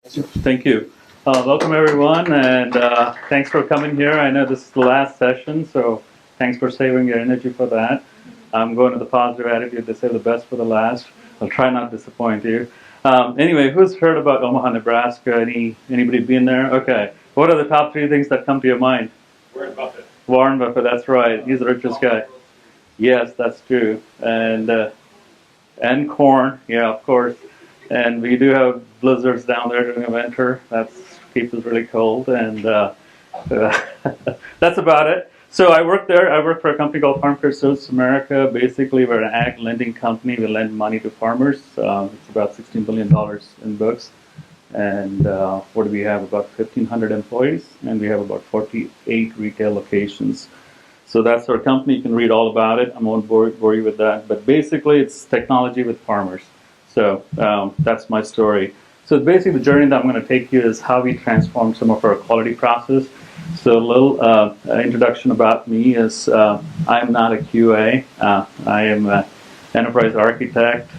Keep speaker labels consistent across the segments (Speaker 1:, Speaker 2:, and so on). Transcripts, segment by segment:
Speaker 1: Thank you. Welcome everyone, and thanks for coming here. I know this is the last session, so thanks for saving your energy for that. I'm going with the positive attitude to save the best for the last. I'll try not to disappoint you. Anyway, who's heard about Omaha, Nebraska? Anybody been there? Okay. What are the top three things that come to your mind?
Speaker 2: Warren Buffett.
Speaker 1: Warren Buffett. That's right. He's the richest guy. Yes, that's true. And corn. Yeah, of course. And we do have blizzards down there during the winter. That keeps us really cold, and that's about it. So I work there. I work for a company called FarmCredit Service America. Basically, we're an ag lending company. We lend money to farmers. It's about $16 billion in books. And what do we have? About 1,500 employees, and we have about 48 retail locations. So that's our company. You can read all about it. I won't bore you with that. But basically, it's technology with farmers. So that's my story. So basically, the journey that I'm going to take you is how we transform some of our quality process. So a little introduction about me is I'm not a QA. I am an enterprise architect.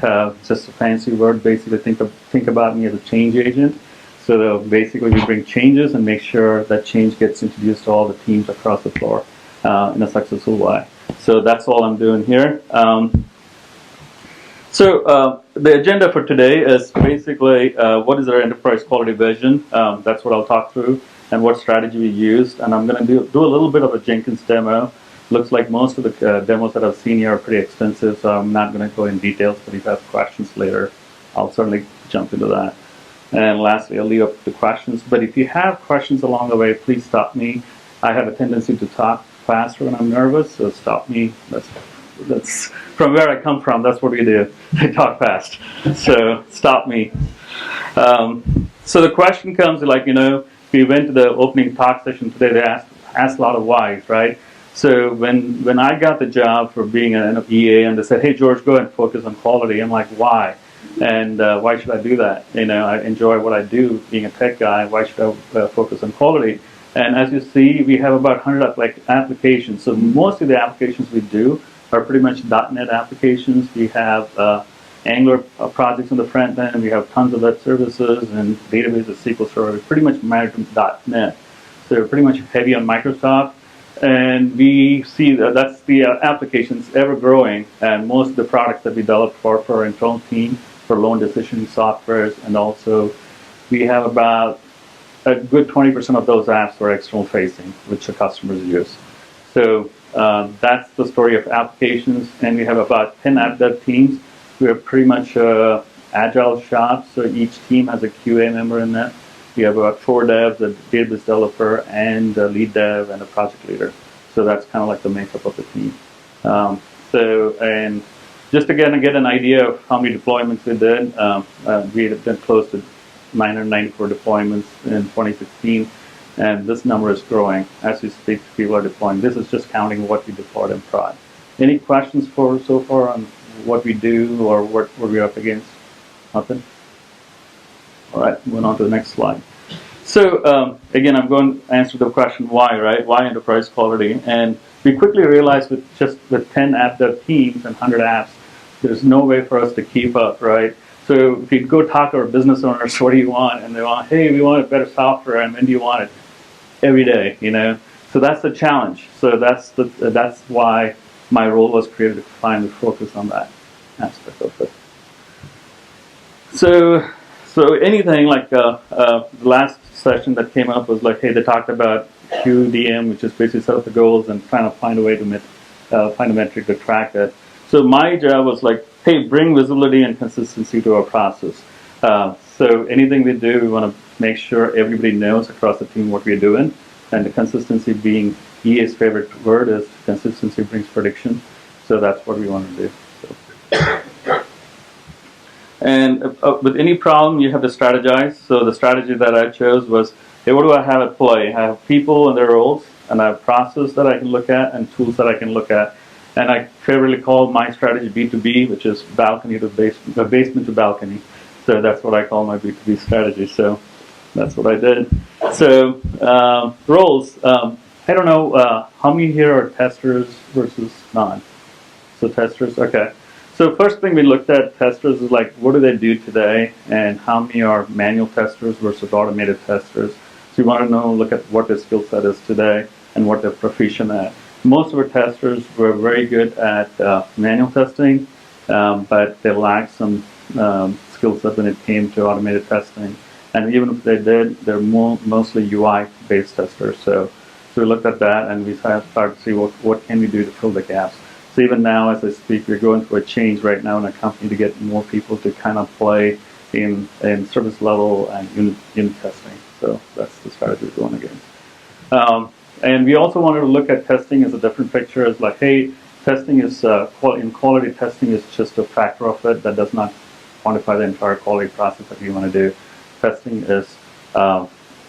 Speaker 1: Just a fancy word. Basically, think about me as a change agent. So basically, we bring changes and make sure that change gets introduced to all the teams across the floor in a successful way. So that's all I'm doing here. So the agenda for today is basically what is our enterprise quality vision. That's what I'll talk through, and what strategy we used. And I'm going to do a little bit of a Jenkins demo. Looks like most of the demos that I've seen here are pretty extensive, so I'm not going to go in details, but if you have questions later, I'll certainly jump into that. And lastly, I'll leave up the questions. But if you have questions along the way, please stop me. I have a tendency to talk faster when I'm nervous, so stop me. That's from where I come from. That's what we do. I talk fast, so stop me. So the question comes like, we went to the opening talk session today. They asked a lot of whys, right? So when I got the job for being an EA, and they said, "Hey George, go ahead and focus on quality," I'm like, why? And why should I do that? I enjoy what I do, being a tech guy. Why should I focus on quality? And as you see, we have about 100 applications. So most of the applications we do are pretty much .NET applications. We have Angular projects on the front end. We have tons of web services and databases, SQL Server. We're pretty much married to .NET. So we're pretty much heavy on Microsoft. And we see that's the applications ever growing. And most of the products that we develop for our internal team, for loan decisioning softwares, and also we have about a good 20% of those apps are external facing, which the customers use. So that's the story of applications, and we have about 10 app dev teams. We are pretty much agile shop, so each team has a QA member in that. We have about 4 devs, a database developer, and a lead dev, and a project leader. So that's kind of like the makeup of the team. And just to get an idea of how many deployments we did, we had been close to 994 deployments in 2016. And this number is growing as we speak. People are deploying. This is just counting what we deployed in prod. Any questions so far on what we do or what we're up against? Nothing? All right, moving on to the next slide. So again, I'm going to answer the question why, right? Why enterprise quality? And we quickly realized with 10 app dev teams and 100 apps, there's no way for us to keep up, right? So if you go talk to our business owners, what do you want? And they want, hey, we want better software, and when do you want it? Every day, So that's the challenge. So that's why my role was created, to finally focus on that aspect of it. So anything like the last session that came up was like, hey, they talked about QDM, which is basically set up the goals and trying to find a way to find a metric to track it. So my job was like, hey, bring visibility and consistency to our process. So anything we do, we want to make sure everybody knows across the team what we're doing. And the consistency being EA's favorite word is consistency brings prediction. So that's what we want to do. So. And with any problem, you have to strategize. So the strategy that I chose was, hey, what do I have at play? I have people and their roles, and I have process that I can look at and tools that I can look at. And I favorably call my strategy B2B, which is balcony to basement to balcony. So that's what I call my B2B strategy. So that's what I did. So roles. I don't know how many here are testers versus non. So testers, okay. So first thing we looked at testers is like, what do they do today, and how many are manual testers versus automated testers. So you want to know, look at what their skill set is today and what they're proficient at. Most of our testers were very good at manual testing, but they lacked some skill set when it came to automated testing. And even if they did, they're mostly UI-based testers. So we looked at that, and we started to see what can we do to fill the gaps. So even now, as I speak, we're going through a change right now in our company to get more people to kind of play in service level and unit testing. So that's the strategy we're going against. And we also wanted to look at testing as a different picture. As like, hey, testing is quality testing is just a factor of it that does not quantify the entire quality process that you want to do. Testing is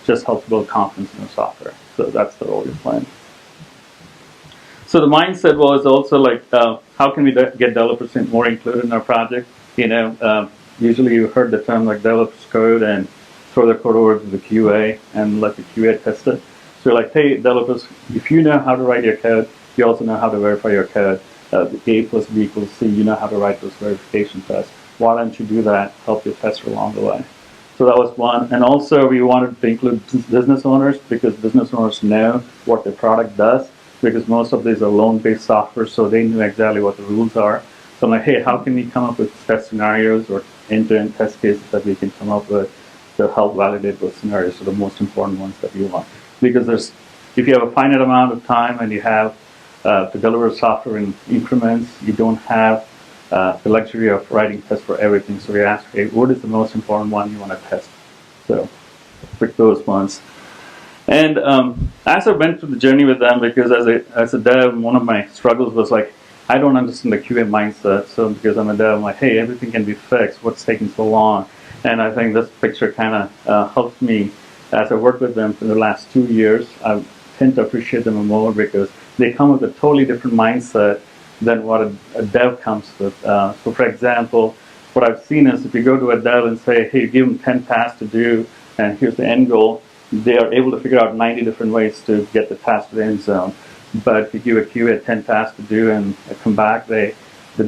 Speaker 1: just helps build confidence in your software. So that's the role you're playing. So the mindset was also like, how can we get developers more included in our project? Usually you heard the term like developers code and throw the code over to the QA and let the QA test it. So you're like, hey, developers, if you know how to write your code, you also know how to verify your code. A plus B equals C, you know how to write those verification tests. Why don't you do that? Help your tester along the way. So that was one. And also we wanted to include business owners, because business owners know what their product does, because most of these are loan-based software, so they know exactly what the rules are. So I'm like, hey, how can we come up with test scenarios or end-to-end test cases that we can come up with to help validate those scenarios, so the most important ones that you want. Because if you have a finite amount of time and you have to deliver software in increments, you don't have the luxury of writing tests for everything. So we ask, hey, what is the most important one you want to test? So pick those ones. And as I went through the journey with them, because as a dev, one of my struggles was like, I don't understand the QA mindset. So because I'm a dev, I'm like, hey, everything can be fixed. What's taking so long? And I think this picture kind of helped me as I worked with them for the last 2 years. I tend to appreciate them more because they come with a totally different mindset than what a dev comes with. So for example, what I've seen is if you go to a dev and say, hey, give them 10 tasks to do, and here's the end goal, they are able to figure out 90 different ways to get the task to the end zone. But if you give a QA 10 tasks to do and come back, they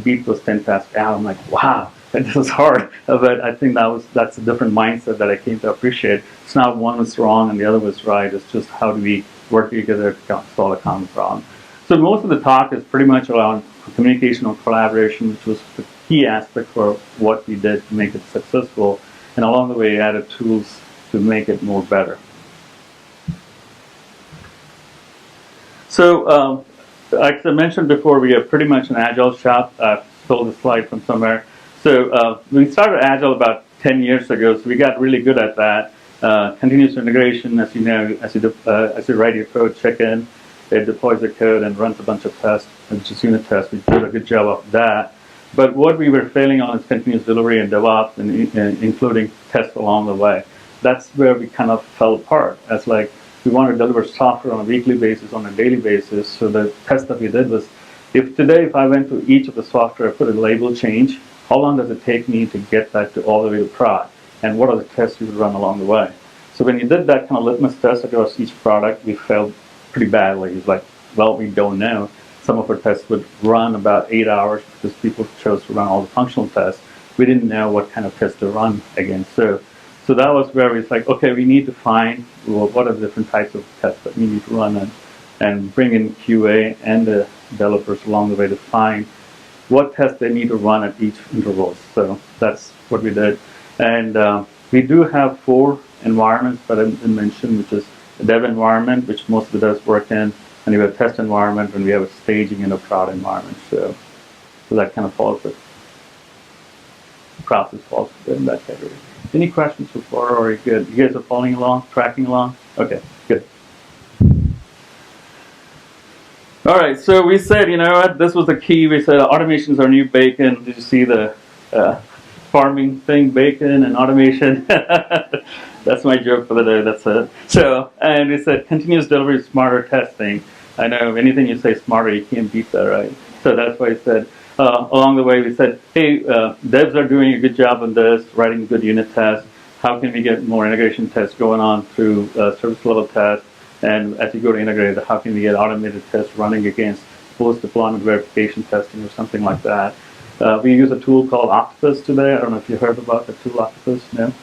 Speaker 1: beat those 10 tasks out. I'm like, wow, this is hard. But I think that's a different mindset that I came to appreciate. It's not one was wrong and the other was right. It's just how do we work together to solve a common problem. So most of the talk is pretty much around communication or collaboration, which was the key aspect for what we did to make it successful. And along the way, added tools to make it more better. So, like I mentioned before, we are pretty much an agile shop. I stole the slide from somewhere. So we started Agile about 10 years ago, so we got really good at that. Continuous integration, as you know, as you write your code, check in, it deploys the code and runs a bunch of tests, and just unit tests. We did a good job of that. But what we were failing on is continuous delivery and DevOps, and including tests along the way. That's where we kind of fell apart. As like, we want to deliver software on a weekly basis, on a daily basis. So the test that we did was, if I went to each of the software, put a label change, how long does it take me to get that to all the way to prod? And what are the tests you would run along the way? So when you did that kind of litmus test across each product, we failed pretty badly. It's like, well, we don't know. Some of our tests would run about 8 hours because people chose to run all the functional tests. We didn't know what kind of tests to run against. So that was where it's like, okay, we need to find what are the different types of tests that we need to run and bring in QA and the developers along the way to find what tests they need to run at each interval. So that's what we did. And we do have 4 environments that I mentioned, which is a dev environment, which most of the devs work in, and we have a test environment, and we have a staging and a prod environment. So that kind of falls with process falls in that category. Any questions so far, or are you good? You guys are following along, tracking along? Okay, good. All right, so we said, you know what, this was the key. We said automation is our new bacon. Did you see the farming thing, bacon and automation? That's my joke for the day, that's it. So, and we said continuous delivery, smarter testing. I know anything you say smarter, you can't beat that, right? So that's why I said, along the way, we said, hey, devs are doing a good job on this, writing good unit tests. How can we get more integration tests going on through service level tests? And as you go to integrate, how can we get automated tests running against post-deployment verification testing or something like that? We use a tool called Octopus today. I don't know if you heard about the tool Octopus. No?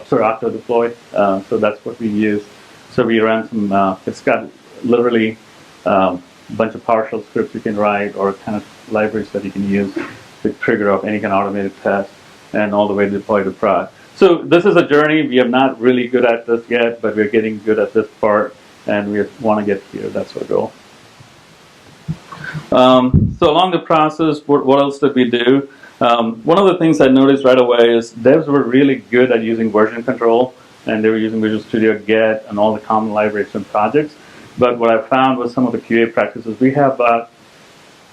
Speaker 1: Sorry, Octo Deploy. So that's what we use. So we ran some, it's got literally a bunch of PowerShell scripts you can write or kind of libraries that you can use to trigger off any kind of automated test and all the way to deploy to prod. So this is a journey. We are not really good at this yet, but we're getting good at this part, and we want to get here. That's our goal. So along the process, what else did we do? One of the things I noticed right away is devs were really good at using version control, and they were using Visual Studio Get and all the common libraries and projects. But what I found was some of the QA practices. We have about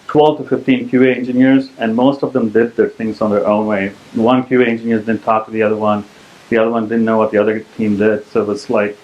Speaker 1: 12 to 15 QA engineers, and most of them did their things on their own way. One QA engineer didn't talk to the other one didn't know what the other team did, so it was like,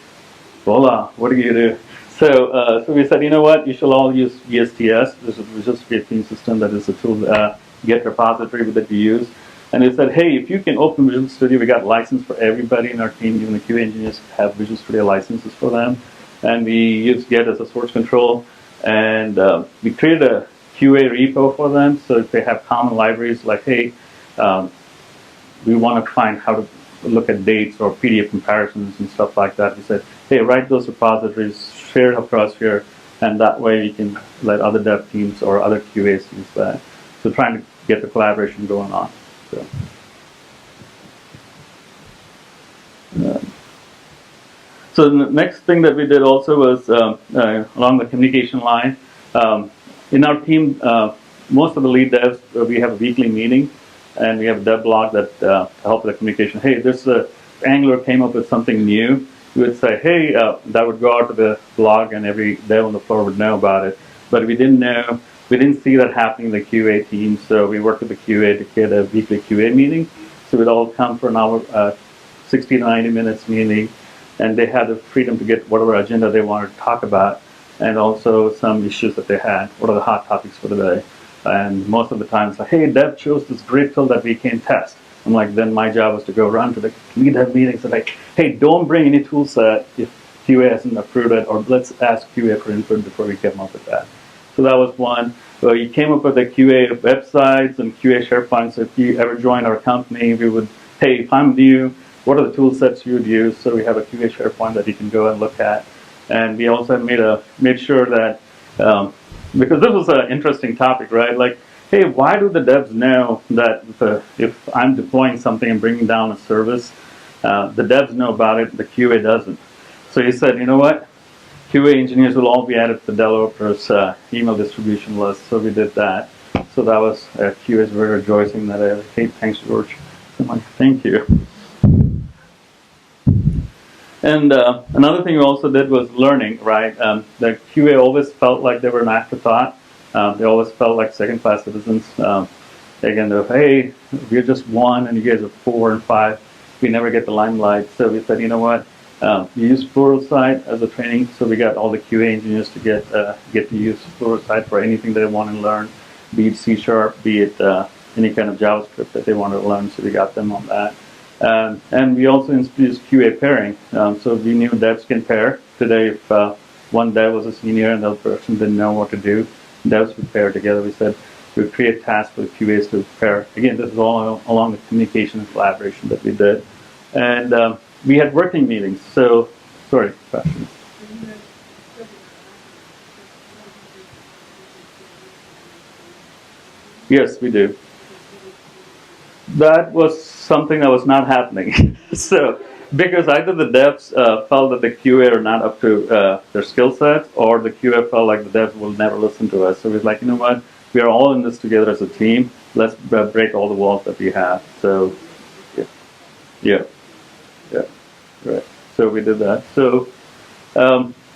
Speaker 1: voila, what do you do? So we said, you know what, you should all use VSTS. This is Visual Studio Team System. That is a tool, Get repository that we use. And we said, hey, if you can open Visual Studio, we got license for everybody in our team, even the QA engineers have Visual Studio licenses for them. And we use Get as a source control. And we created a QA repo for them. So if they have common libraries like, hey, we want to find how to look at dates or PDF comparisons and stuff like that. We said, hey, write those repositories, share it across here, and that way you can let other dev teams or other QAs use that. So trying to get the collaboration going on. So the next thing that we did also was along the communication line. In our team, most of the lead devs, we have a weekly meeting, and we have a dev blog that helps with the communication. Hey, this Angular came up with something new. We would say, hey, that would go out to the blog, and every dev on the floor would know about it. But we didn't know, we didn't see that happening in the QA team, so we worked with the QA to get a weekly QA meeting. So we'd all come for an hour, 60 to 90 minutes meeting, and they had the freedom to get whatever agenda they wanted to talk about, and also some issues that they had. What are the hot topics for the day? And most of the time it's like, hey, dev chose this great tool that we can test. I'm like, then my job was to go run to the lead dev meetings and like, hey, don't bring any tool set if QA hasn't approved it, or let's ask QA for input before we come up with that. So that was one. So you came up with the QA websites and QA SharePoint. So if you ever joined our company, we would, hey, if I'm new, what are the tool sets you would use? So we have a QA SharePoint that you can go and look at. And we also made sure that, because this was an interesting topic, right? Like, hey, why do the devs know that if I'm deploying something and bringing down a service, the devs know about it, the QA doesn't. So he said, you know what? QA engineers will all be added to the developers' email distribution list. So we did that. So that was QA's very rejoicing that hey, thanks, George. I'm like, thank you. And another thing we also did was learning, right? The QA always felt like they were an afterthought. They always felt like second-class citizens. Again, they're, hey, we're just one, and you guys are 4 and 5. We never get the limelight. So we said, you know what? We use Pluralsight as a training, so we got all the QA engineers to get to use Pluralsight for anything they want to learn, be it C#, be it any kind of JavaScript that they want to learn. So we got them on that. And we also introduced QA pairing. So we knew devs can pair. Today, if one dev was a senior and the other person didn't know what to do, devs would pair together. We said we'd create tasks for the QAs to pair. Again, this is all along the communication and collaboration that we did. And we had working meetings. So, sorry, questions? Yes, we do. That was something that was not happening. So, because either the devs felt that the QA are not up to their skill set, or the QA felt like the devs will never listen to us. So we was like, you know what? We are all in this together as a team. Let's break all the walls that we have. So, yeah, right. So we did that. So,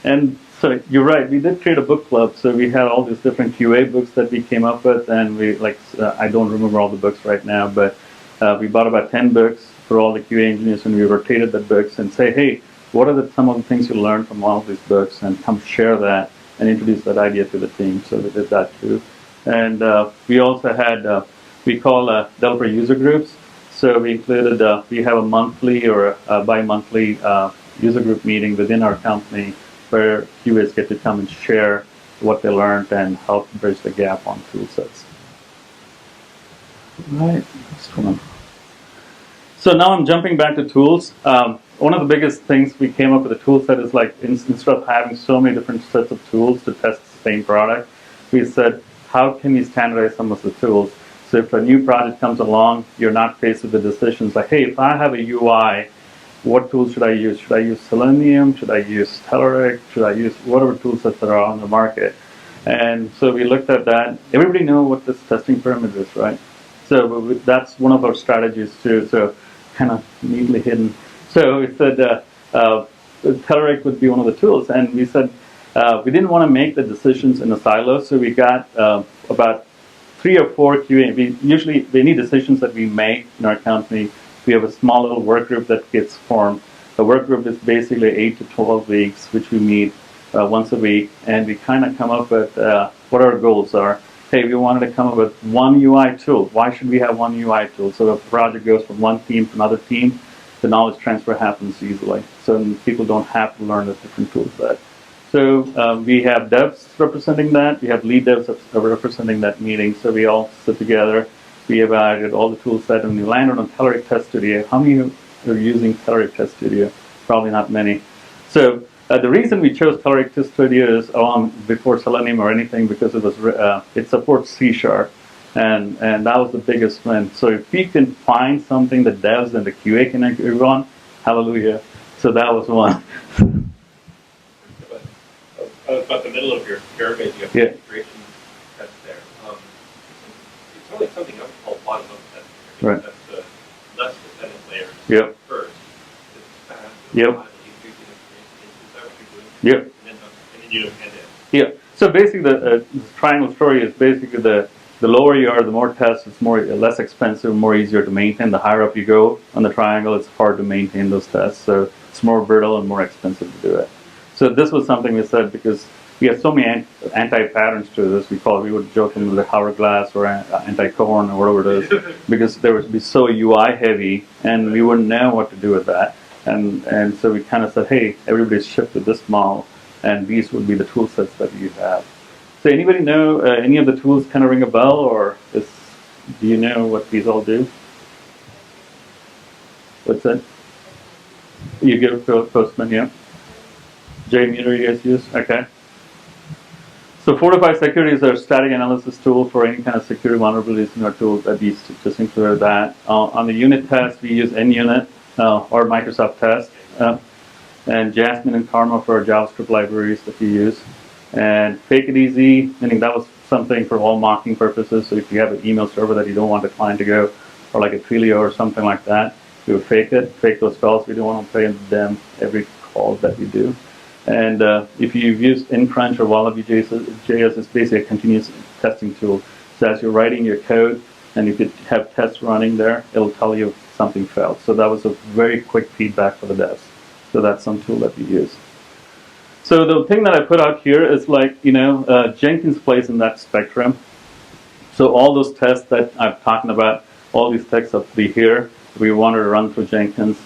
Speaker 1: and so you're right. We did create a book club. So we had all these different QA books that we came up with, and we I don't remember all the books right now, but we bought about 10 books for all the QA engineers, and we rotated the books and say, hey, what are some of the things you learned from all of these books, and come share that and introduce that idea to the team. So we did that too. And we also had, we call developer user groups. So we included, we have a monthly or a bi-monthly user group meeting within our company where QAs get to come and share what they learned and help bridge the gap on tool sets. Right. Next one. So now I'm jumping back to tools. One of the biggest things we came up with a tool set is like instead of having so many different sets of tools to test the same product, we said, how can we standardize some of the tools? So if a new project comes along, you're not faced with the decisions like, hey, if I have a UI, what tools should I use? Should I use Selenium? Should I use Telerik? Should I use whatever tool sets that are on the market? And so we looked at that. Everybody knows what this testing pyramid is, right? So that's one of our strategies too. So kind of neatly hidden. So we said Telerik would be one of the tools, and we said we didn't want to make the decisions in a silo. So we got about 3 or 4 QA. Usually any decisions that we make in our company, we have a small little work group that gets formed. The work group is basically 8 to 12 weeks, which we meet once a week, and we kind of come up with what our goals are. Hey, we wanted to come up with one UI tool. Why should we have one UI tool? So if the project goes from one team to another team, the knowledge transfer happens easily. So people don't have to learn the different tool set. So we have devs representing that. We have lead devs representing that meeting. So we all sit together. We evaluated all the tool set, and we landed on Telerik Test Studio. How many are using Telerik Test Studio? Probably not many. So the reason we chose Telerik Test Studio is before Selenium or anything, because it was it supports C#, and that was the biggest win. So if we can find something that devs and the QA can agree on, hallelujah. So that was one.
Speaker 2: About the middle of your pyramid, you have
Speaker 1: Yeah.
Speaker 2: integration test there. It's really something else called bottom-up testing.
Speaker 1: Right.
Speaker 2: That's the less dependent layers
Speaker 1: Yep.
Speaker 2: first. It's fast.
Speaker 1: Yep.
Speaker 2: Yep.
Speaker 1: Yep.
Speaker 2: And then you append it.
Speaker 1: Yeah. So basically, the triangle story is basically the lower you are, the more tests, it's less expensive, more easier to maintain. The higher up you go on the triangle, it's hard to maintain those tests. So it's more brittle and more expensive to do it. So this was something we said because we have so many anti-patterns to this. We would joke them with the hourglass or anti-corn or whatever it is, because they would be so UI heavy, and we wouldn't know what to do with that. And so we kind of said, hey, everybody's shift to this model, and these would be the tool sets that you have. So anybody know any of the tools kind of ring a bell, or do you know what these all do? What's that? You get a Postman, yeah. JMeter you guys use? Okay. So Fortify Security is our static analysis tool for any kind of security vulnerabilities in our tools. That we just included that. On the unit test, we use NUnit or Microsoft Test, and Jasmine and Karma for our JavaScript libraries that we use. And Fake It Easy, meaning that was something for all mocking purposes. So if you have an email server that you don't want the client to go, or like a Twilio or something like that, we would fake those calls. We don't want to pay them every call that we do. And if you've used InCrunch or Wallaby.js, it's basically a continuous testing tool. So as you're writing your code, and if you have tests running there, it'll tell you if something failed. So that was a very quick feedback for the devs. So that's some tool that we use. So the thing that I put out here is like, Jenkins plays in that spectrum. So all those tests that I'm talking about, all these tests up to here, we wanted to run through Jenkins.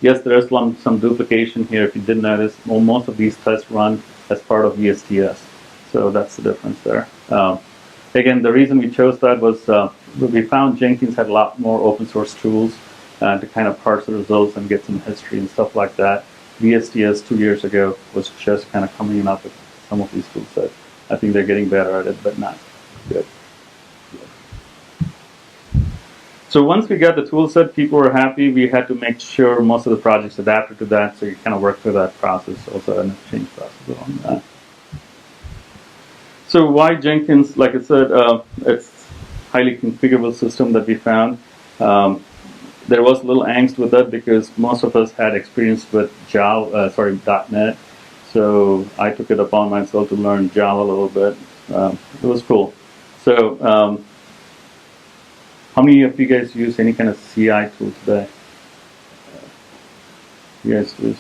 Speaker 1: Yes, there is some duplication here. If you didn't notice, most of these tests run as part of VSTS. So that's the difference there. Again, the reason we chose that was we found Jenkins had a lot more open source tools to kind of parse the results and get some history and stuff like that. VSTS 2 years ago was just kind of coming up with some of these tool sets. I think they're getting better at it, but not good. So once we got the tool set, people were happy. We had to make sure most of the projects adapted to that, so you kind of work through that process, also and a change process on that. So why Jenkins? Like I said, it's a highly configurable system that we found. There was a little angst with that because most of us had experience with .NET. So I took it upon myself to learn Java a little bit. It was cool. So how many of you guys use any kind of CI tool today? You guys use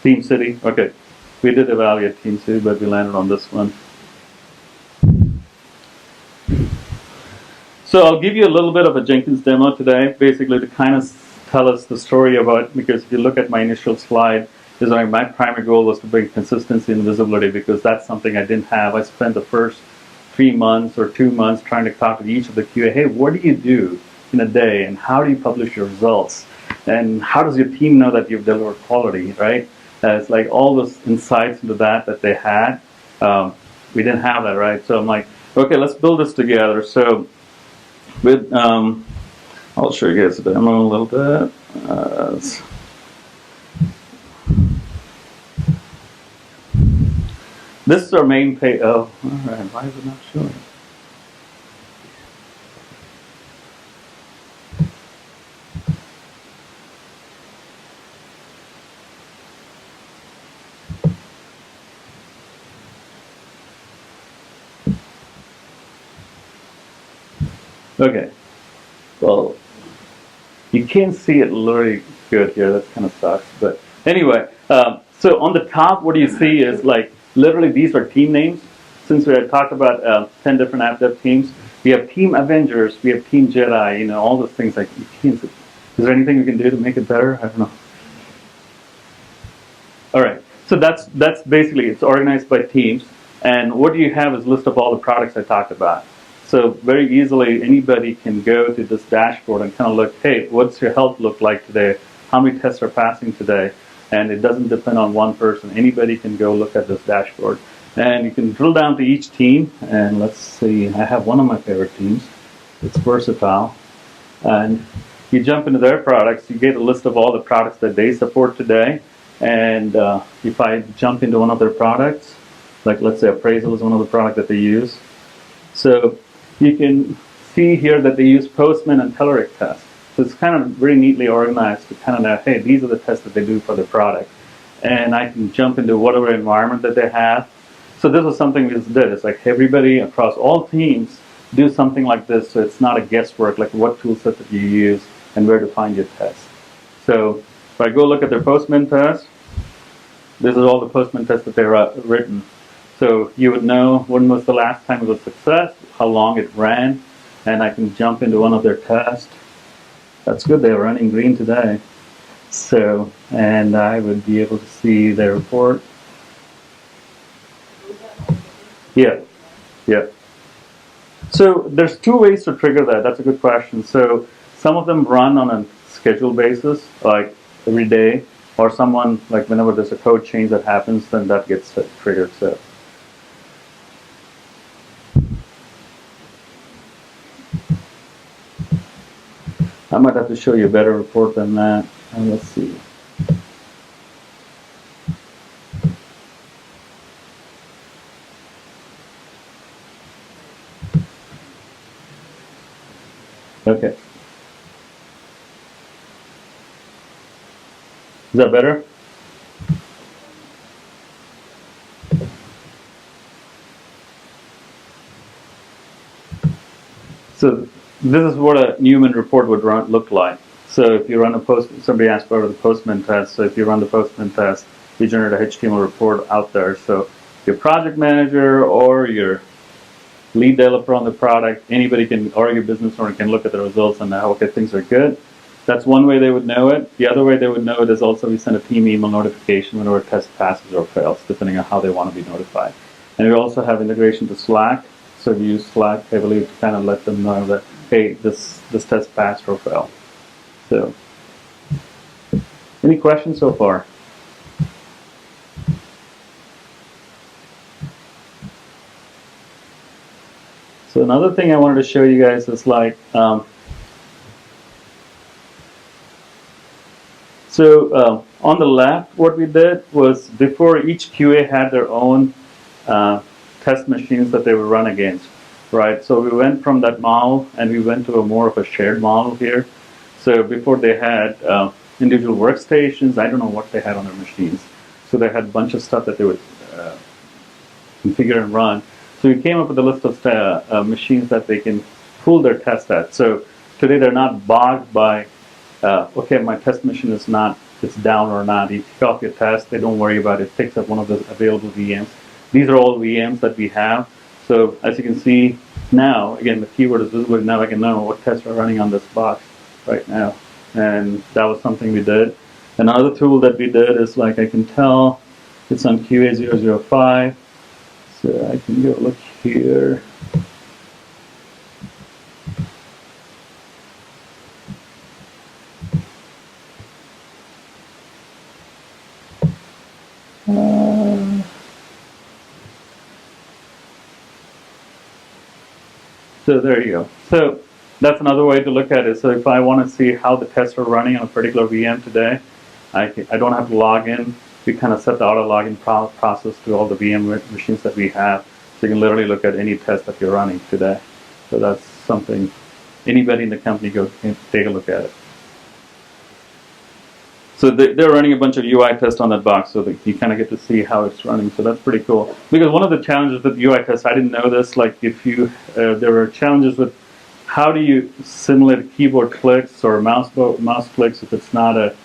Speaker 1: TeamCity? Okay. We did evaluate TeamCity, but we landed on this one. So I'll give you a little bit of a Jenkins demo today, basically to kind of tell us the story about, because if you look at my initial slide, my primary goal was to bring consistency and visibility, because that's something I didn't have. I spent the first 3 months or 2 months trying to talk to each of the QA. Hey, what do you do in a day, and how do you publish your results, and how does your team know that you've delivered quality, right? It's like all those insights into that they had. We didn't have that, right? So I'm like, okay, let's build this together. So with I'll show you guys the demo a little bit. This is our main page. Oh, all right. Why is it not showing? Okay. Well, you can't see it really good here. That kind of sucks. But anyway, so on the top, what you see is like literally these are team names. Since we had talked about 10 different app dev teams, we have Team Avengers, we have Team Jedi, you know, all those things. Like, you can't see. Is there anything we can do to make it better? I don't know. All right. So that's basically, it's organized by teams. And what you have is a list of all the products I talked about. So very easily, anybody can go to this dashboard and kind of look, hey, what's your health look like today? How many tests are passing today? And it doesn't depend on one person. Anybody can go look at this dashboard. And you can drill down to each team. And let's see, I have one of my favorite teams. It's Versatile. And you jump into their products, you get a list of all the products that they support today. And if I jump into one of their products, like let's say Appraisal is one of the products that they use. So you can see here that they use Postman and Telerik tests. So it's kind of very neatly organized to kind of know, hey, these are the tests that they do for the product. And I can jump into whatever environment that they have. So this was something we just did. It's like everybody across all teams do something like this, so it's not a guesswork, like what tool set that you use and where to find your tests. So if I go look at their Postman test, this is all the Postman tests that they've written. So you would know when was the last time it was a success, how long it ran, and I can jump into one of their tests. That's good, they're running green today. So, and I would be able to see their report. Yeah. So there's two ways to trigger that. That's a good question. So some of them run on a scheduled basis, like every day, or someone, like whenever there's a code change that happens, then that gets triggered. So I might have to show you a better report than that. Let's see. Okay. Is that better? So this is what a Newman report would look like. So if you run somebody asked about the Postman test. So if you run the Postman test, you generate a HTML report out there. So your project manager or your lead developer on the product, anybody can, or your business owner can look at the results and know, okay, things are good. That's one way they would know it. The other way they would know it is also we send a team email notification whenever a test passes or fails, depending on how they want to be notified. And we also have integration to Slack. So we use Slack heavily to kind of let them know that, hey, this test passed or failed. So, any questions so far? So another thing I wanted to show you guys is like, on the left, what we did was before each QA had their own test machines that they would run against, right? So we went from that model and we went to a more of a shared model here. So before they had individual workstations, I don't know what they had on their machines. So they had a bunch of stuff that they would configure and run. So we came up with a list of machines that they can pull their test at. So today they're not bogged by, okay, my test machine is not, it's down or not. You kick off your test, they don't worry about it. It takes up one of the available VMs. These are all VMs that we have. So as you can see now, again, the keyword is visible. Now I can know what tests are running on this box right now. And that was something we did. Another tool that we did is like I can tell it's on QA005. So I can go look here. So there you go. So that's another way to look at it. So if I want to see how the tests are running on a particular VM today, I don't have to log in. We kind of set the auto login process to all the VM machines that we have. So you can literally look at any test that you're running today. So that's something anybody in the company can take a look at it. So they're running a bunch of UI tests on that box, so that you kind of get to see how it's running. So that's pretty cool. Because one of the challenges with UI tests, I didn't know this. Like if you, there were challenges with how do you simulate keyboard clicks or mouse clicks if it's not a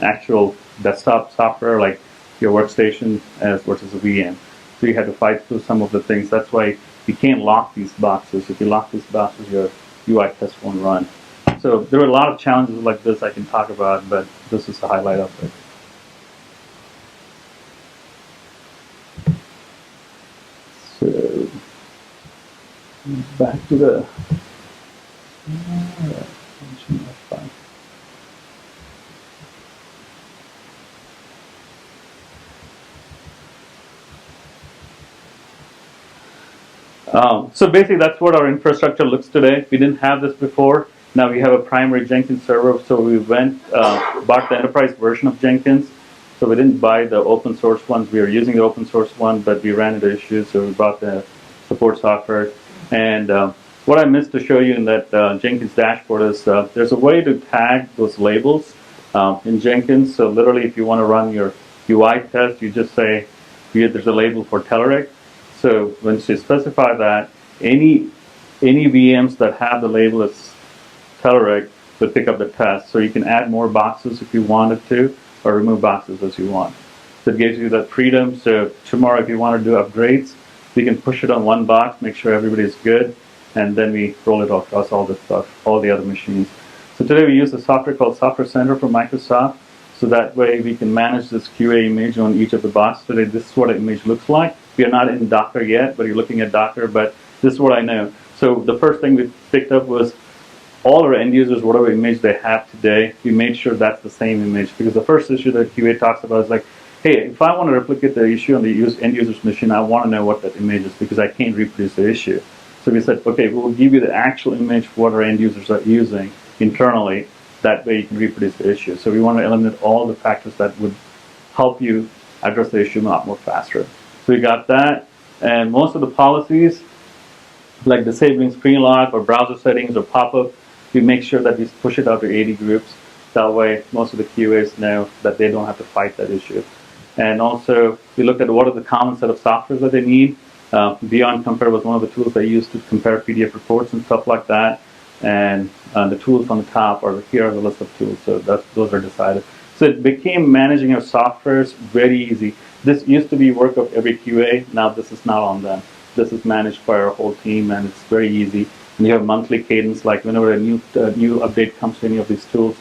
Speaker 1: actual desktop software like your workstation as versus a VM. So you had to fight through some of the things. That's why you can't lock these boxes. If you lock these boxes, your UI test won't run. So there are a lot of challenges like this I can talk about, but this is the highlight of it. So back to the so basically that's what our infrastructure looks today. We didn't have this before. Now we have a primary Jenkins server, so we bought the enterprise version of Jenkins. So we didn't buy the open source ones. We were using the open source one, but we ran into issues, so we bought the support software. And what I missed to show you in that Jenkins dashboard is there's a way to tag those labels in Jenkins. So literally, if you want to run your UI test, you just say, there's a label for Telerik. So once you specify that, any VMs that have the label as Telerik would pick up the test. So you can add more boxes if you wanted to, or remove boxes as you want. So it gives you that freedom. So tomorrow, if you want to do upgrades, we can push it on one box, make sure everybody's good, and then we roll it across all the stuff, all the other machines. So today we use a software called Software Center from Microsoft. So that way we can manage this QA image on each of the boxes. Today this is what an image looks like. We are not in Docker yet, but you're looking at Docker, but this is what I know. So the first thing we picked up was all our end users, whatever image they have today, we made sure that's the same image. Because the first issue that QA talks about is like, hey, if I want to replicate the issue on the end user's machine, I want to know what that image is because I can't reproduce the issue. So we said, okay, we'll give you the actual image for what our end users are using internally. That way you can reproduce the issue. So we want to eliminate all the factors that would help you address the issue a lot more faster. So we got that. And most of the policies, like disabling screen lock or browser settings or pop-up, we make sure that we push it out to 80 groups. That way most of the QAs know that they don't have to fight that issue. And also, we looked at what are the common set of softwares that they need. Beyond Compare was one of the tools they used to compare PDF reports and stuff like that. And the tools on the top are here are the list of tools. So those are decided. So it became managing our softwares very easy. This used to be work of every QA. Now this is not on them. This is managed by our whole team, and it's very easy. And you have monthly cadence, like whenever a new update comes to any of these tools,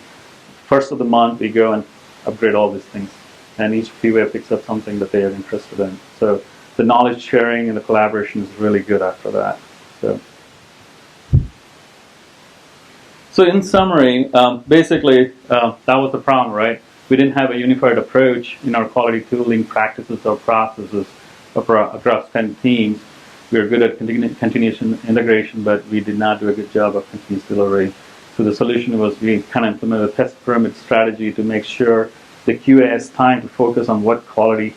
Speaker 1: first of the month we go and upgrade all these things. And each QA picks up something that they are interested in. So the knowledge sharing and the collaboration is really good after that. So in summary, basically, that was the problem, right? We didn't have a unified approach in our quality tooling practices or processes across 10 teams. We were good at continuous integration, but we did not do a good job of continuous delivery. So the solution was we kind of implemented a test pyramid strategy to make sure the QA has time to focus on what quality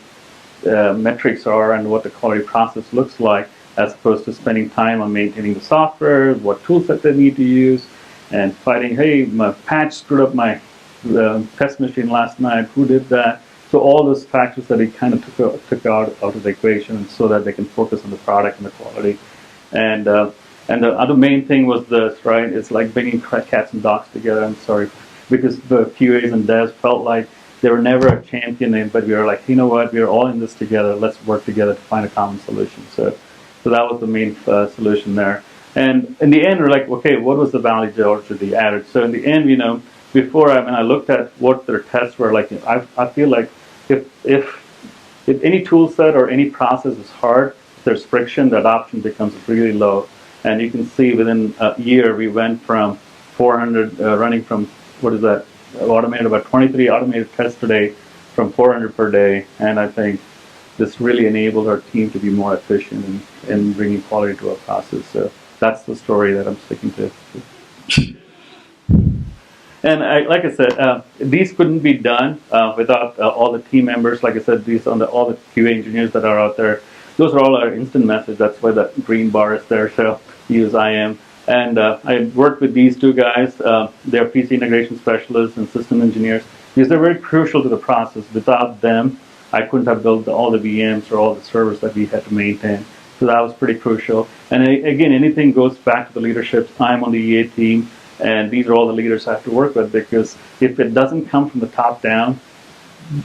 Speaker 1: metrics are and what the quality process looks like, as opposed to spending time on maintaining the software, what tools that they need to use, and fighting, hey, my patch screwed up my test machine last night, who did that? So all those factors that he kind of took out of the equation so that they can focus on the product and the quality. And the other main thing was this, right? It's like bringing cats and dogs together, I'm sorry, because the QAs and devs felt like they were never a champion, but we were like, you know what, we are all in this together, let's work together to find a common solution. So that was the main solution there. And in the end, we're like, okay, what was the value to the added? So in the end, before I looked at what their tests were like, I feel like if any tool set or any process is hard, if there's friction, the adoption becomes really low. And you can see within a year, we went from 400 running from, automated, about 23 automated tests today from 400 per day, and I think this really enabled our team to be more efficient in bringing quality to our process. So that's the story that I'm sticking to. And like I said, these couldn't be done without all the team members. Like I said, all the QA engineers that are out there. Those are all our instant message. That's why the green bar is there. So use IM. And I worked with these two guys. They're PC integration specialists and system engineers because they're very crucial to the process. Without them, I couldn't have built all the VMs or all the servers that we had to maintain. So that was pretty crucial. And again, anything goes back to the leadership. I'm on the EA team. And these are all the leaders I have to work with, because if it doesn't come from the top down,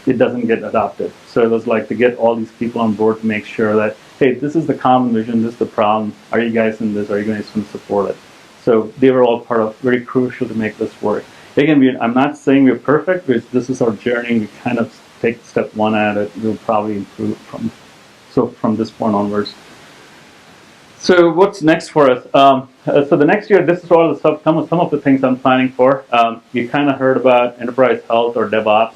Speaker 1: it doesn't get adopted. So it was like to get all these people on board to make sure that, hey, this is the common vision, this is the problem. Are you guys in this? Are you guys going to support it? So they were all part of, very crucial to make this work. Again, I'm not saying we're perfect, but this is our journey. We kind of take step one at it. We'll probably improve from this point onwards. So what's next for us? So the next year, this is all the stuff, some of the things I'm planning for. You kind of heard about enterprise health or DevOps.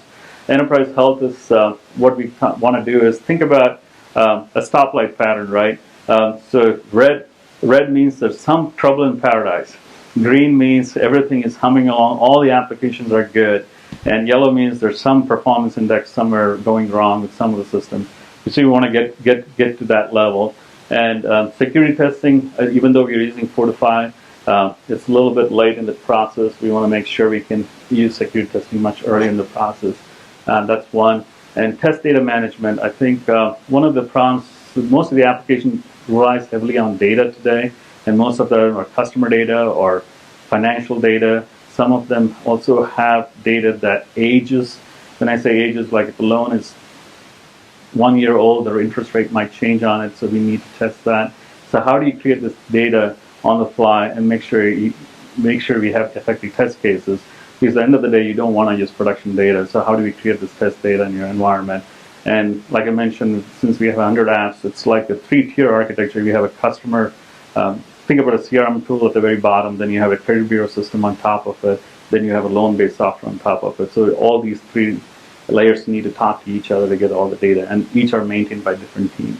Speaker 1: Enterprise health is what we want to do is think about a stoplight pattern, right? So red means there's some trouble in paradise. Green means everything is humming along, all the applications are good. And yellow means there's some performance index somewhere going wrong with some of the systems. So you want to get to that level. And security testing, even though we're using Fortify, it's a little bit late in the process. We want to make sure we can use security testing much earlier in the process. That's one. And test data management, I think one of the problems, most of the application relies heavily on data today, and most of them are customer data or financial data. Some of them also have data that ages. When I say ages, like if a loan is 1 year old, their interest rate might change on it, so we need to test that. So how do you create this data on the fly and make sure we have effective test cases? Because at the end of the day, you don't want to use production data. So how do we create this test data in your environment? And like I mentioned, since we have 100 apps, it's like a 3-tier architecture. We have a customer, think about a CRM tool at the very bottom, then you have a credit bureau system on top of it, then you have a loan-based software on top of it. So all these 3 layers need to talk to each other to get all the data, and each are maintained by different teams.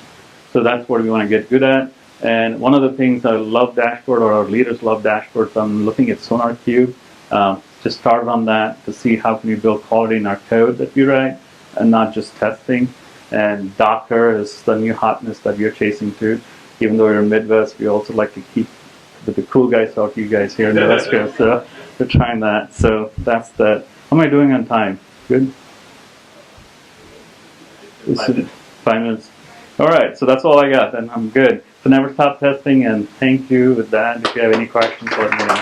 Speaker 1: So that's what we want to get good at. And one of the things I love dashboard, or our leaders love dashboards, I'm looking at SonarQube. Just started on that to see how can we build quality in our code that we write, and not just testing. And Docker is the new hotness that we are chasing too. Even though we're in Midwest, we also like to keep the cool guys out, you guys here in the West Coast. So we're trying that. So that's that. How am I doing on time? Good? 5 minutes. All right, so that's all I got, and I'm good. So never stop testing, and thank you with that. If you have any questions, let me know.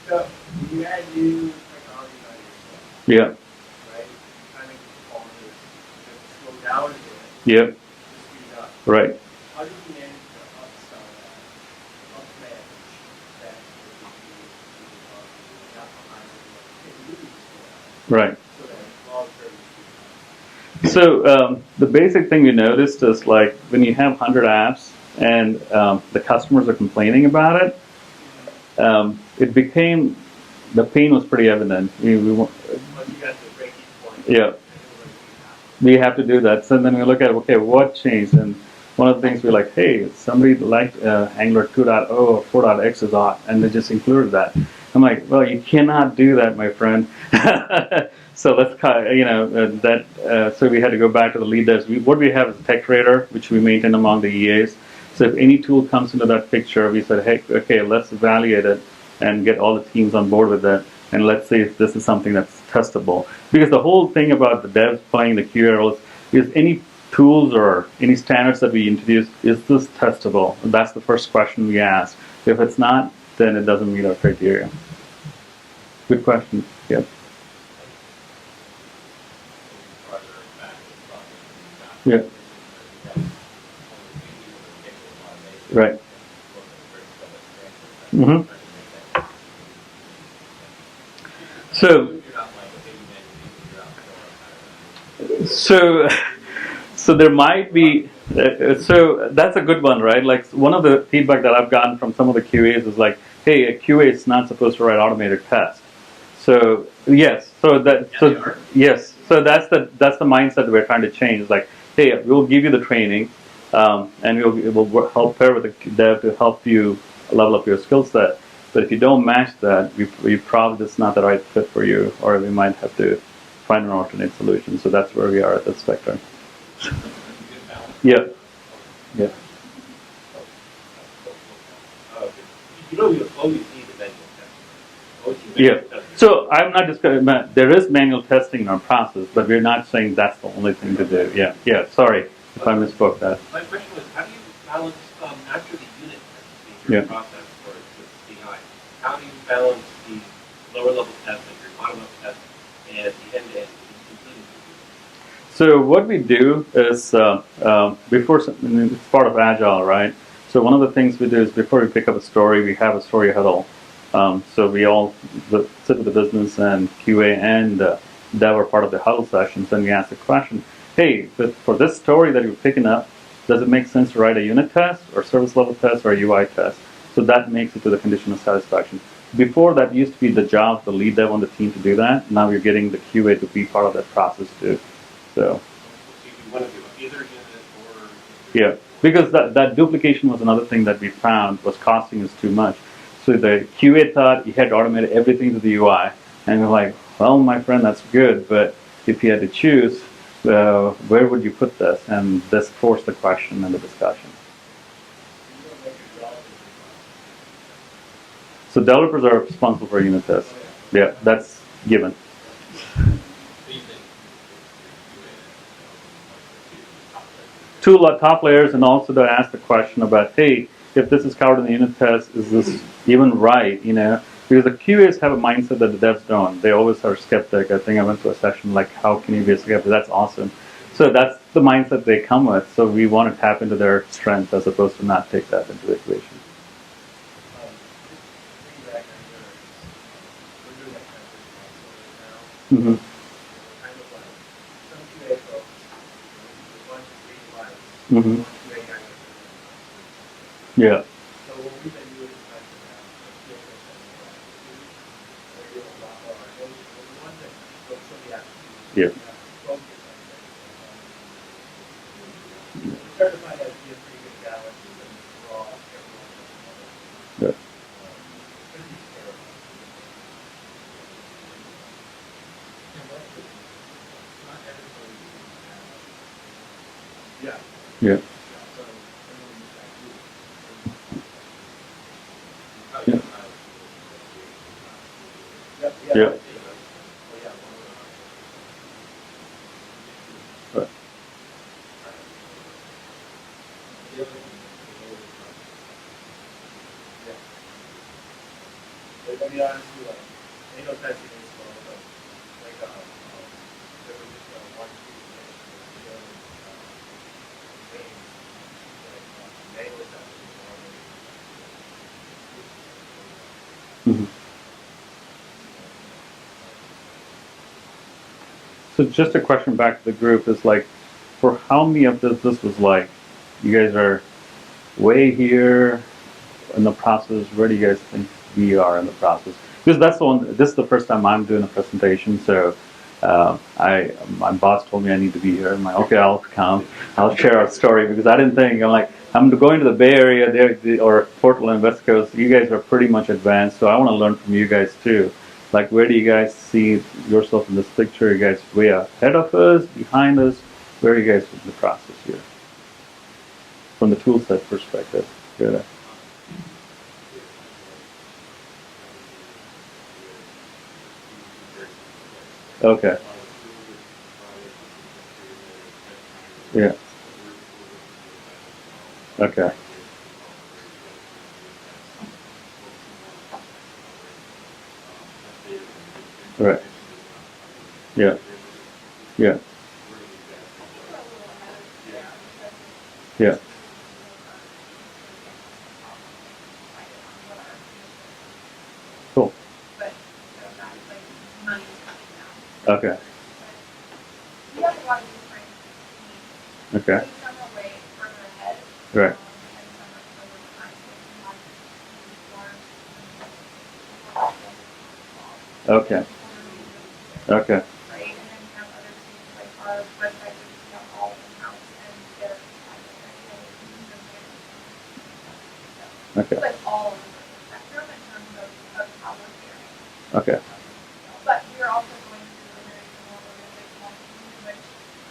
Speaker 3: So you had new technology on yourself,
Speaker 1: Yeah.
Speaker 3: right? Kind of all this, slow down a bit,
Speaker 1: Yep.
Speaker 3: speed up.
Speaker 1: Right.
Speaker 3: How do you manage to upsell that, upmanage that, not behind it,
Speaker 1: Right.
Speaker 3: so that long term.
Speaker 1: So the basic thing we noticed is like when you have 100 apps and the customers are complaining about it, it became, the pain was pretty evident.
Speaker 3: Once you got to break each point,
Speaker 1: Yeah. We have to do that. So then we look at, okay, what changed? And one of the things we're like, hey, somebody liked Angular 2.0 or 4.x is hot, and they just included that. I'm like, well, you cannot do that, my friend. So let's, so we had to go back to the lead devs. What we have is a tech radar, which we maintain among the EAs. So if any tool comes into that picture, we said, hey, okay, let's evaluate it and get all the teams on board with it. And let's see if this is something that's testable. Because the whole thing about the devs playing the QA roles is any tools or any standards that we introduce, is this testable? That's the first question we ask. If it's not, then it doesn't meet our criteria. Good question. Yep. Yeah. Right. Mm-hmm. So there might be, so that's a good one, right? Like one of the feedback that I've gotten from some of the QAs is like, hey, a QA is not supposed to write automated tests. So yes, so that
Speaker 2: Yeah, they are.
Speaker 1: yes, so that's the mindset we're trying to change. Like, hey, we'll give you the training, and we'll help pair with the dev to help you level up your skill set. But if you don't match that, we probably just not the right fit for you, or we might have to find an alternate solution. So that's where we are at this spectrum.
Speaker 2: Good balance.
Speaker 1: Yeah, yeah.
Speaker 2: You know, you'll always need a manual test. Always need
Speaker 1: Yeah.
Speaker 2: manual testing.
Speaker 1: So I'm not just going to, there is manual testing in our process, but we're not saying that's the only thing to do. Yeah. Yeah. Sorry if I misspoke that.
Speaker 2: My question was, how do you balance, after the unit tests being your
Speaker 1: Yeah.
Speaker 2: process for CI, how do you balance the lower level tests, like your bottom up tests, and the end-to-end including?
Speaker 1: So what we do is it's part of Agile, right? So one of the things we do is before we pick up a story, we have a story huddle. So we all sit with the business and QA and dev are part of the huddle sessions, and we ask the question, hey, for this story that you're picking up, does it make sense to write a unit test or service level test or a UI test? So that makes it to the condition of satisfaction. Before that used to be the job of the lead dev on the team to do that. Now you're getting the QA to be part of that process too. So
Speaker 2: So you want to do either unit or...
Speaker 1: yeah, because that duplication was another thing that we found was costing us too much. So the QA thought he had to automate everything to the UI, and we're like, well, my friend, that's good, but if you had to choose, where would you put this? And this forced the question and the discussion. So developers are responsible for unit tests. Yeah, that's given. Two top layers, and also to ask the question about, hey, if this is covered in the unit test, is this even right? You know, because the QAs have a mindset that the devs don't. They always are skeptic. I think I went to a session like, how can you be a skeptic? That's awesome. So that's the mindset they come with. So we want to tap into their strength as opposed to not take that into the equation. Mm-hmm. Mm-hmm. Yeah. Yeah. Yeah. Yeah. Yeah. Right.
Speaker 3: Let me honest with you, ain't no testing in this world, but like, there was just one
Speaker 1: Mm-hmm. So just a question back to the group is like, for how many of this was like, you guys are way here in the process, where do you guys think we are in the process? Because that's the one, this is the first time I'm doing a presentation, so my boss told me I need to be here. I'm like, okay, I'll come, I'll share our story, because I didn't think, I'm going to the Bay Area or Portland, West Coast, you guys are pretty much advanced, so I want to learn from you guys too. Like, where do you guys see yourself in this picture? Are you guys way ahead of us, behind us? Where are you guys in the process here? From the tool set perspective. Good. Okay. Yeah. Okay. Right. Yeah. Yeah. Yeah. Cool. Okay. Okay. Right. Okay. Okay.
Speaker 4: Right, and then we have other things like our website, which we have all in-house, and they're
Speaker 1: Okay.
Speaker 4: like all of the spectrum in terms of how we're sharing.
Speaker 1: Okay.
Speaker 4: But we're also going through a very similar organizational team in which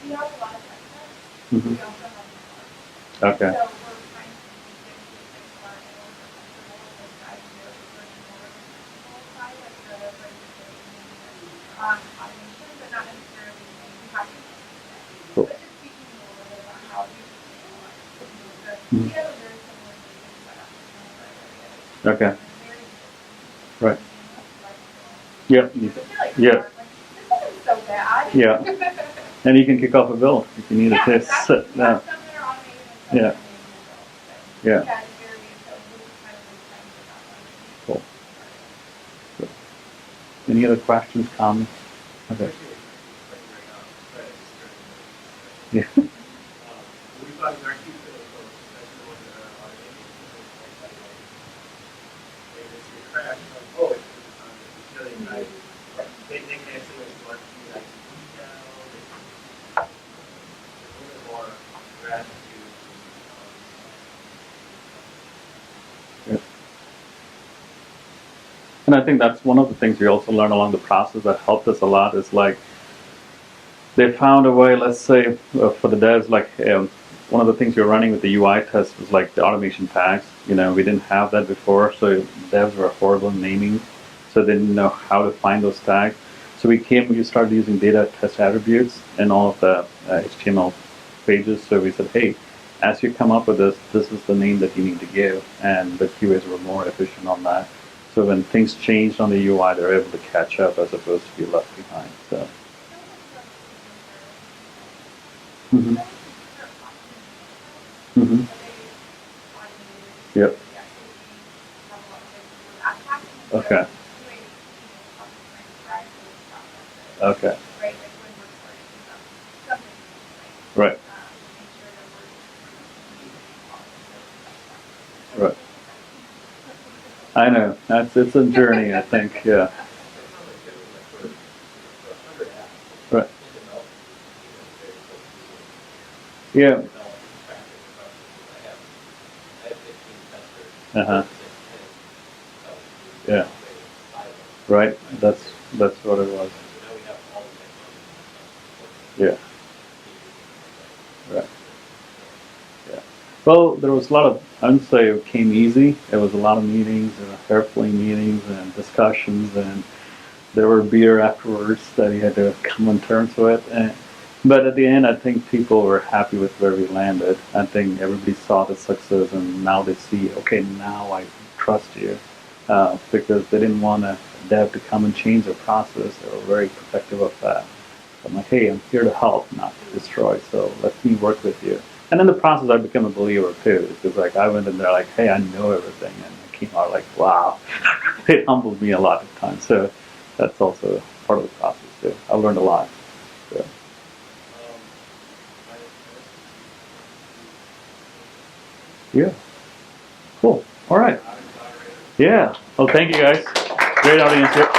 Speaker 4: we have a lot of experts.
Speaker 1: Mhm.
Speaker 4: We also have mentors.
Speaker 1: Okay.
Speaker 4: So we're trying to get to the place where our analysts are comfortable with guiding their learning more of the technical side, like the registration and automation, but not necessarily saying you have to do that.
Speaker 1: Cool.
Speaker 4: But just speaking a little bit about how we
Speaker 1: Mhm.
Speaker 4: we have a very similar meeting setup in some of our areas.
Speaker 1: Okay.
Speaker 4: And very different.
Speaker 1: Right.
Speaker 4: Like,
Speaker 1: Yep.
Speaker 4: I feel like
Speaker 1: Yeah.
Speaker 4: this isn't so bad.
Speaker 1: Yeah. And you can kick off a bill if you need
Speaker 4: Yeah,
Speaker 1: to
Speaker 4: exactly.
Speaker 1: sit
Speaker 4: We have
Speaker 1: down.
Speaker 4: some that are automated and some
Speaker 1: Yeah.
Speaker 4: that are manual.
Speaker 1: Yeah.
Speaker 4: Yeah, it's very, so we're just kind of excited about that.
Speaker 1: Cool. Good. Any other questions, comments? Okay. Yeah.
Speaker 3: We find our key to the code, especially when they're automated, they just get crashed, like, oh, it's really nice. They can actually like want to be like detail, there's a little bit more gratitude.
Speaker 1: Yeah. And I think that's one of the things we also learned along the process that helped us a lot is like they found a way, let's say for the devs, like one of the things we were running with the UI test was like the automation tags. You know, we didn't have that before, so devs were horrible in naming, so they didn't know how to find those tags. So we started using data test attributes in all of the HTML pages. So we said, hey, as you come up with this is the name that you need to give, and the QAs were more efficient on that. So when things changed on the UI, they were able to catch up as opposed to be left behind. So. Mm-hmm. Mm-hmm. Yep. Okay. Okay. Right. Right. I know. It's a journey, I think. Yeah. Right. Yeah. Uh-huh. Yeah. Right. That's what it was. Yeah. Right. Yeah. Well, there was a lot of, I wouldn't say it came easy. It was a lot of meetings, airplane meetings and discussions, and there were beer afterwards that you had to come on terms with. But at the end, I think people were happy with where we landed. I think everybody saw the success, and now they see, okay, now I trust you. Because they didn't want a dev to come and change their process. They were very protective of that. I'm like, hey, I'm here to help, not to destroy. So let me work with you. And in the process, I became a believer too. Because like I went in there like, hey, I know everything, and I came out like, wow. It humbled me a lot of times. So that's also part of the process too. I learned a lot. So. Yeah. Cool. All right. Yeah. Well, thank you guys. Great audience here.